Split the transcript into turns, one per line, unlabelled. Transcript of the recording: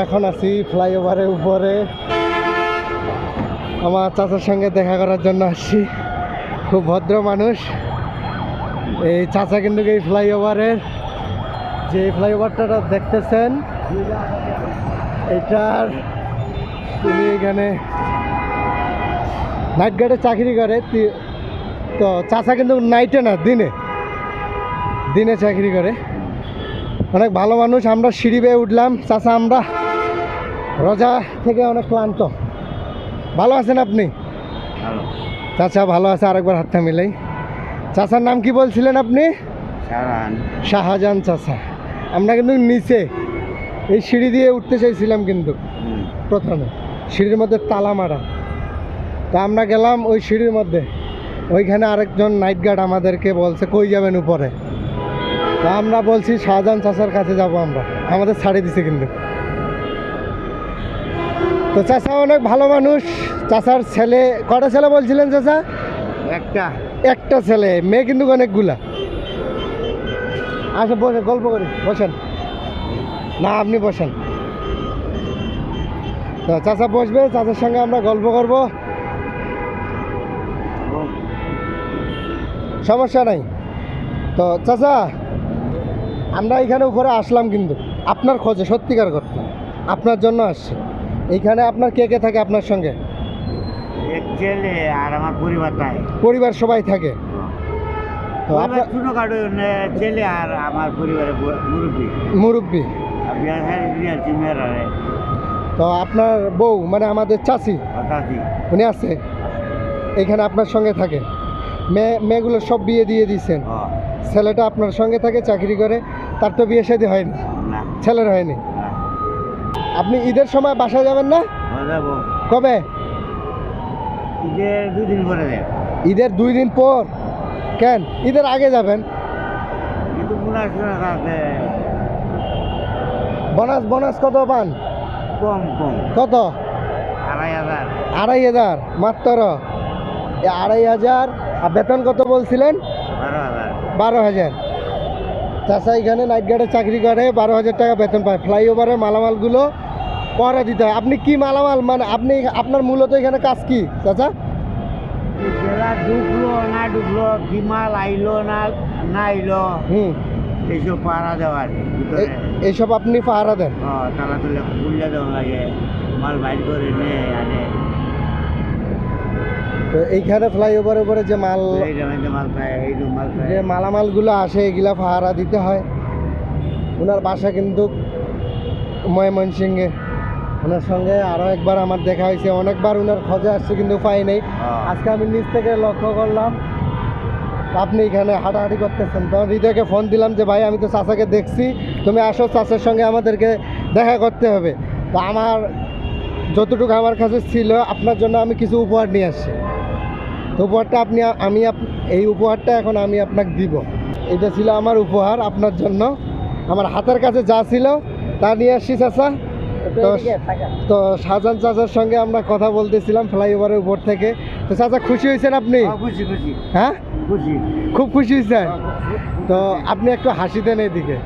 এখন আছি ফ্লাইওভারের উপরে, আমার চাচার সঙ্গে দেখা করার জন্য আসছি। খুব ভদ্র মানুষ এই চাচা, কিন্তু এই ফ্লাইওভারের যে ফ্লাইওভারটা দেখতেছেন এটার তিনি এখানে নাইট গার্ডে চাকরি করে। তো চাচা কিন্তু নাইটে না, দিনে দিনে চাকরি করে। অনেক ভালো মানুষ। আমরা সিঁড়ি বেয়ে উঠলাম। চাচা, আমরা রোজা থেকে অনেক ক্লান্ত। ভালো আছেন আপনি? চাচা ভালো আছে। আরেকবার হাতটা মিলাই। চাচার নাম কি বলছিলেন আপনি? শাহজাহান চাচা। আমরা কিন্তু নিচে এই সিঁড়ি দিয়ে উঠতে চাইছিলাম, কিন্তু প্রথমে সিঁড়ির মধ্যে তালা মারা। তা আমরা গেলাম ওই সিঁড়ির মধ্যে, ওইখানে আরেকজন নাইট গার্ড আমাদেরকে বলছে কই যাবেন উপরে। তা আমরা বলছি শাহজাহান চাচার কাছে যাব আমরা, আমাদের ছাড়িয়ে দিছে কিন্তু। তো চাচা অনেক ভালো মানুষ। চাচার ছেলে কটা ছেলে বলছিলেন চাচা? একটা ছেলে, মেয়ে কিন্তু অনেকগুলা। আচ্ছা বসে গল্প করি, বসেন না আপনি বসেন। তো চাচা বসবে, চাচার সঙ্গে আমরা গল্প করব, সমস্যা নাই। তো চাচা, আমরা এখানে উপরে আসলাম কিন্তু আপনার খোঁজে, সত্যিকার কথা আপনার জন্য আসছি। এইখানে আপনার কে কে থাকে আপনার সঙ্গে?
এক ছেলে আর আমার পরিবার থাকে।
পরিবার সবাই থাকে? তো আপনার
ছোটখাটো ছেলে আর আমার পরিবারের মুরব্বী।
মুরব্বী। তো আপনার বউ মানে আমাদের চাচি, উনি আছে এখানে আপনার সঙ্গে থাকে? মেয়েগুলো সব বিয়ে দিয়ে দিয়েছেন? ছেলেটা আপনার সঙ্গে থাকে, চাকরি করে। তার তো বিয়ে শাদী হয়নি? ছেলের হয়নি। আপনি ঈদের সময় বাসায় যাবেন না? কবে?
ঈদের 2 দিন পরে।
ঈদের 2 দিন পর? কেন ঈদের আগে যাবেন?
কিন্তু
বোনাস বোনাস কত পান?
কম কম।
কত?
2,500।
2,500 মাত্র? 2,500। আর বেতন কত বলছিলেন? 12,000। চাচা এখানে নাইট গার্ডে চাকরি করে, 12,000 টাকা বেতন পায়। ফ্লাইওভারের মালামালগুলো পরে দিতে হয়। আপনি কি মালামাল, মানে আপনি আপনার মূলত এখানে কাজ কি চাচা?
ঢুকলো না ঢুকলো, কি মাল আইলো না না আইলো, এইসব পাহারা দেওয়ার।
এইসব আপনি পাহারা দেন?
তালা তুলে খুললে দেওয়া লাগে, মাল বাইর করে নিয়ে আনে।
তো এইখানে ফ্লাইওভারের উপরে যে মাল যে মালামালগুলো আসে এগুলা পাহারা দিতে হয়। ওনার বাসা কিন্তু ময়মনসিংহে। ওনার সঙ্গে আরও একবার আমার দেখা হয়েছে, অনেকবার ওনার খোঁজে আসছে কিন্তু পাই নেই। আজকে আমি নিচ থেকে লক্ষ্য করলাম আপনি এখানে হাঁটাহাঁটি করতেছেন। তখন হৃদয়কে ফোন দিলাম যে ভাই, আমি তো চাচাকে দেখছি, তুমি আসো, চাচার সঙ্গে আমাদেরকে দেখা করতে হবে। তো আমার যতটুকু আমার কাছে ছিল আপনার জন্য আমি কিছু উপহার নিয়ে আসছি। তো উপহারটা এই উপহারটা এখন আমি আপনাকে দিব। এটা ছিল আমার উপহার আপনার জন্য। আমার হাতের কাছে যা ছিল তা নিয়ে আসছি চাচা। তো শাহজাহান চাচার সঙ্গে আমরা কথা বলতেছিলাম ফ্লাইওভারের উপর থেকে। তো চাচা খুশি হয়েছেন আপনি?
খুশি খুশি।
হ্যাঁ
খুশি,
খুব খুশি হয়েছেন। তো আপনি একটু হাসি দেন এইদিকে।